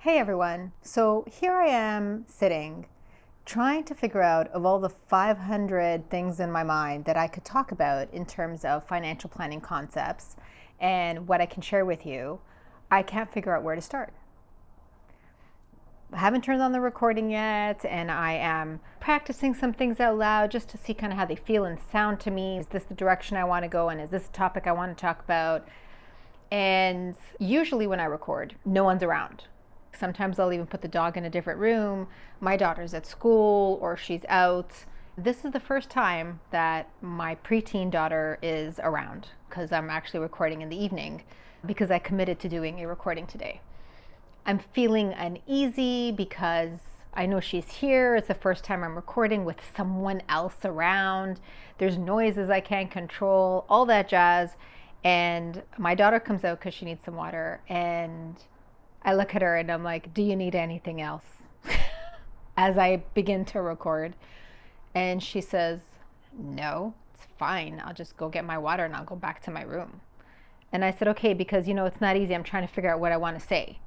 Hey everyone, so here I am sitting trying to figure out of all the 500 things in my mind that I could talk about in terms of financial planning concepts and what I can share with you. I can't figure out where to start. I haven't turned on the recording yet, and I am practicing some things out loud just to see kind of how they feel and sound to me. Is this the direction I want to go in? Is this a topic I want to talk about? And usually when I record, no one's around. Sometimes I'll even put the dog in a different room. My daughter's at school or she's out. This is the first time that my preteen daughter is around because I'm actually recording in the evening because I committed to doing a recording today. I'm feeling uneasy because I know she's here. It's the first time I'm recording with someone else around. There's noises I can't control, all that jazz. And my daughter comes out because she needs some water. And I look at her and I'm like, do you need anything else? As I begin to record. And she says, no, it's fine. I'll just go get my water and I'll go back to my room. And I said, okay, because it's not easy. I'm trying to figure out what I want to say.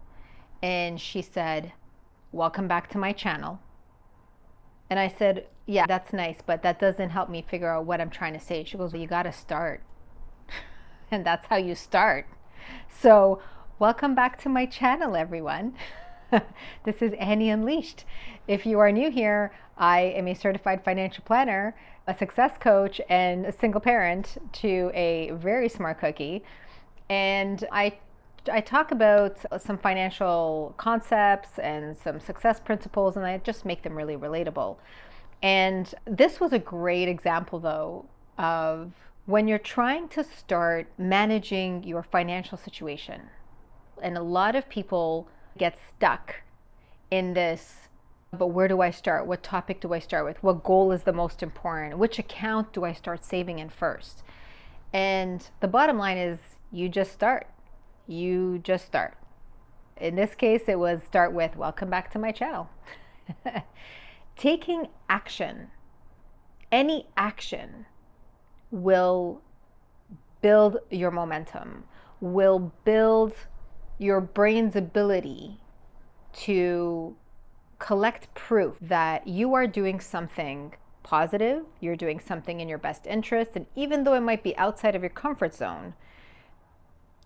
And she said, welcome back to my channel. And I said, yeah, that's nice, but that doesn't help me figure out what I'm trying to say. She goes, well, you got to start. And that's how you start. So welcome back to my channel, everyone. This is Annie Unleashed. If you are new here, I am a certified financial planner, a success coach, and a single parent to a very smart cookie. And I talk about some financial concepts and some success principles, and I just make them really relatable. And this was a great example, though, of when you're trying to start managing your financial situation. And a lot of people get stuck in this, but where do I start? What topic do I start with? What goal is the most important? Which account do I start saving in first? And the bottom line is you just start. You just start. In this case, it was start with welcome back to my channel. Taking action, any action, will build your momentum, will build your brain's ability to collect proof that you are doing something positive, you're doing something in your best interest, and even though it might be outside of your comfort zone,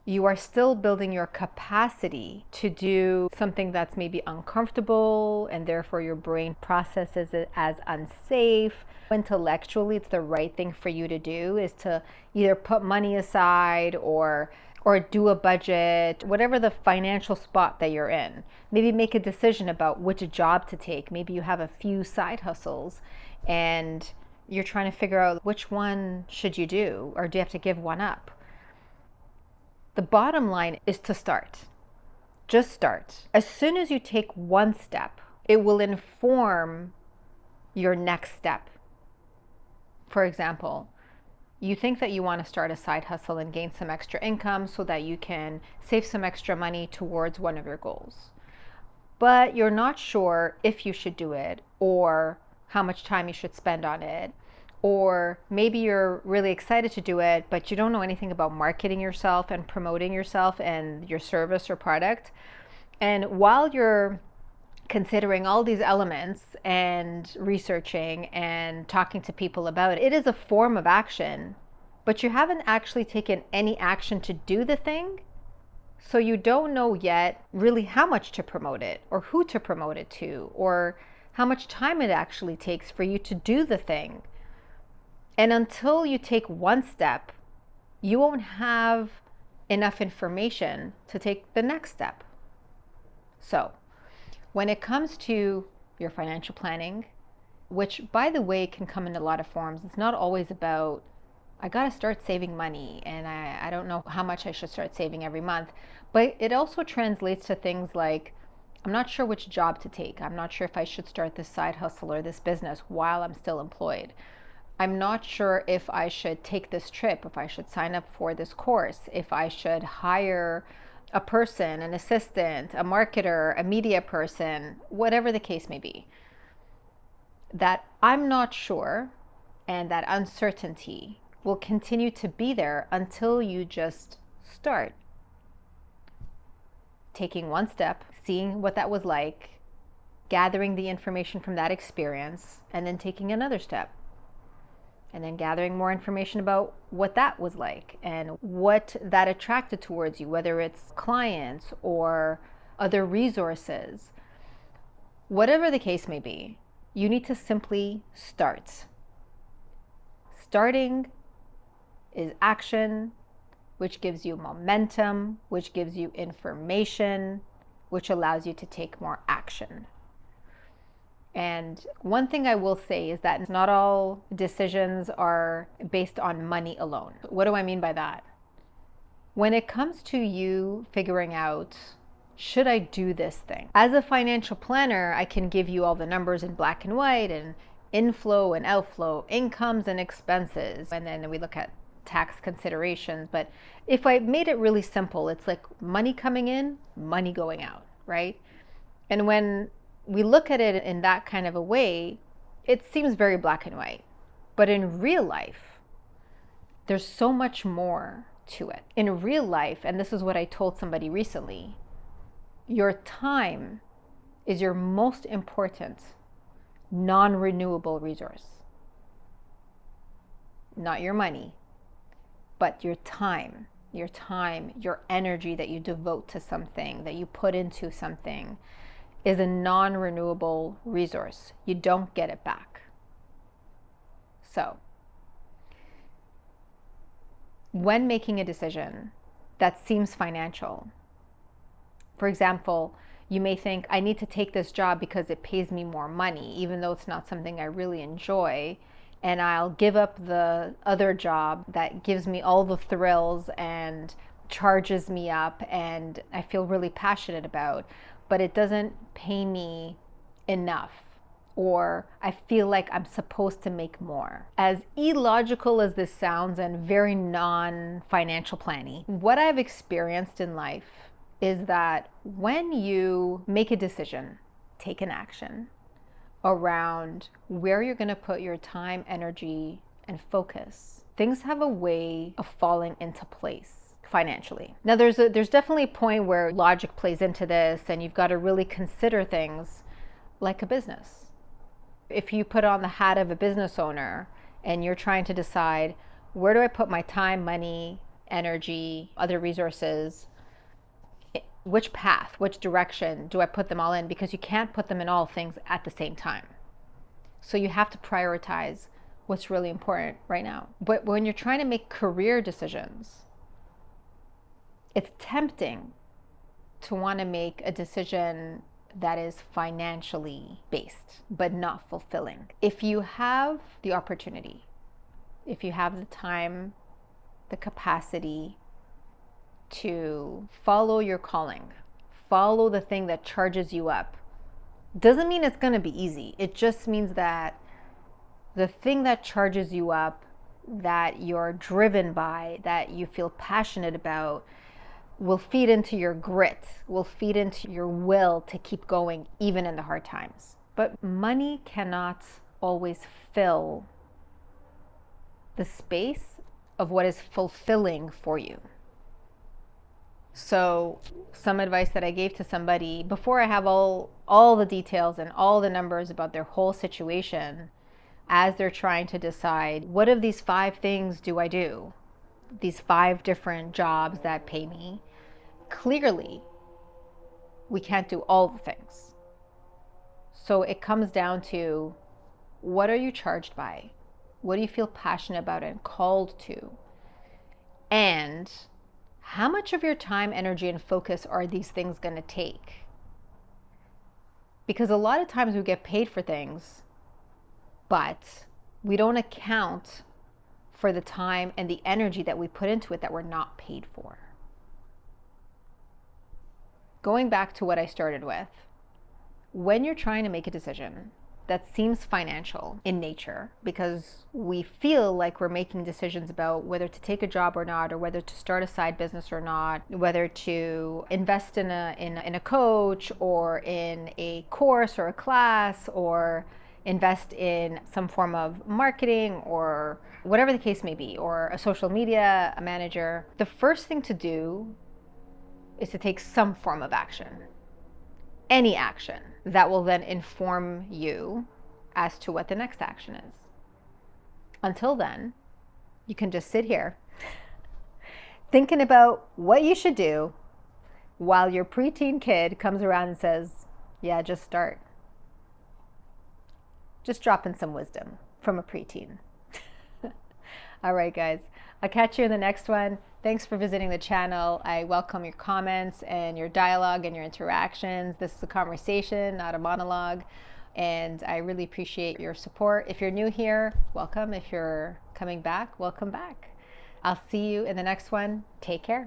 you are still building your capacity to do something that's maybe uncomfortable, and therefore your brain processes it as unsafe. Intellectually, it's the right thing for you to do is to either put money aside or do a budget, whatever the financial spot that you're in. Maybe make a decision about which job to take. Maybe you have a few side hustles and you're trying to figure out which one should you do, or do you have to give one up? The bottom line is to start. Just start. As soon as you take one step, it will inform your next step. For example, you think that you want to start a side hustle and gain some extra income so that you can save some extra money towards one of your goals. But you're not sure if you should do it or how much time you should spend on it. Or maybe you're really excited to do it, but you don't know anything about marketing yourself and promoting yourself and your service or product. And while you're considering all these elements and researching and talking to people about it, it is a form of action, but you haven't actually taken any action to do the thing. So you don't know yet really how much to promote it or who to promote it to or how much time it actually takes for you to do the thing. And until you take one step, you won't have enough information to take the next step. So, when it comes to your financial planning, which by the way can come in a lot of forms, it's not always about, I got to start saving money and I don't know how much I should start saving every month. But it also translates to things like, I'm not sure which job to take. I'm not sure if I should start this side hustle or this business while I'm still employed. I'm not sure if I should take this trip, if I should sign up for this course, if I should hire a person, an assistant, a marketer, a media person, whatever the case may be. That I'm not sure and that uncertainty will continue to be there until you just start. taking one step, seeing what that was like, gathering the information from that experience, and then taking another step. And then gathering more information about what that was like and what that attracted towards you, whether it's clients or other resources. Whatever the case may be, you need to simply start. Starting is action, which gives you momentum, which gives you information, which allows you to take more action. And one thing I will say is that not all decisions are based on money alone. What do I mean by that? When it comes to you figuring out, should I do this thing? As a financial planner, I can give you all the numbers in black and white and inflow and outflow, incomes and expenses. And then we look at tax considerations. But if I made it really simple, it's like money coming in, money going out, right? And when we look at it in that kind of a way, it seems very black and white. But in real life, there's so much more to it. In real life, and this is what I told somebody recently, your time is your most important non-renewable resource. Not your money, but your time, your energy that you devote to something, that you put into something, is a non-renewable resource. You don't get it back. So, when making a decision that seems financial, for example, you may think, I need to take this job because it pays me more money, even though it's not something I really enjoy, and I'll give up the other job that gives me all the thrills and charges me up and I feel really passionate about, but it doesn't pay me enough, or I feel like I'm supposed to make more. As illogical as this sounds and very non-financial planning, what I've experienced in life is that when you make a decision, take an action around where you're going to put your time, energy, and focus, things have a way of falling into place financially. Now, there's definitely a point where logic plays into this, and you've got to really consider things like a business. If you put on the hat of a business owner and you're trying to decide, where do I put my time, money, energy, other resources, which path, which direction do I put them all in? Because you can't put them in all things at the same time. So you have to prioritize what's really important right now. But when you're trying to make career decisions, it's tempting to want to make a decision that is financially based, but not fulfilling. If you have the opportunity, if you have the time, the capacity to follow your calling, follow the thing that charges you up, doesn't mean it's going to be easy. It just means that the thing that charges you up, that you're driven by, that you feel passionate about, will feed into your grit, will feed into your will to keep going even in the hard times. But money cannot always fill the space of what is fulfilling for you. So some advice that I gave to somebody before I have all the details and all the numbers about their whole situation, as they're trying to decide, what of these 5 things do I do? These 5 different jobs that pay me. Clearly, we can't do all the things. So it comes down to, what are you charged by? What do you feel passionate about and called to? And how much of your time, energy, and focus are these things going to take? Because a lot of times we get paid for things, but we don't account for the time and the energy that we put into it that we're not paid for. Going back to what I started with, when you're trying to make a decision that seems financial in nature, because we feel like we're making decisions about whether to take a job or not, or whether to start a side business or not, whether to invest in a coach or in a course or a class, or invest in some form of marketing or whatever the case may be, or a social media manager, the first thing to do is to take some form of action, any action that will then inform you as to what the next action is. Until then, you can just sit here thinking about what you should do while your preteen kid comes around and says, yeah, just start. Just dropping some wisdom from a preteen. All right, guys. I'll catch you in the next one. Thanks for visiting the channel. I welcome your comments and your dialogue and your interactions. This is a conversation, not a monologue. And I really appreciate your support. If you're new here, welcome. If you're coming back, welcome back. I'll see you in the next one. Take care.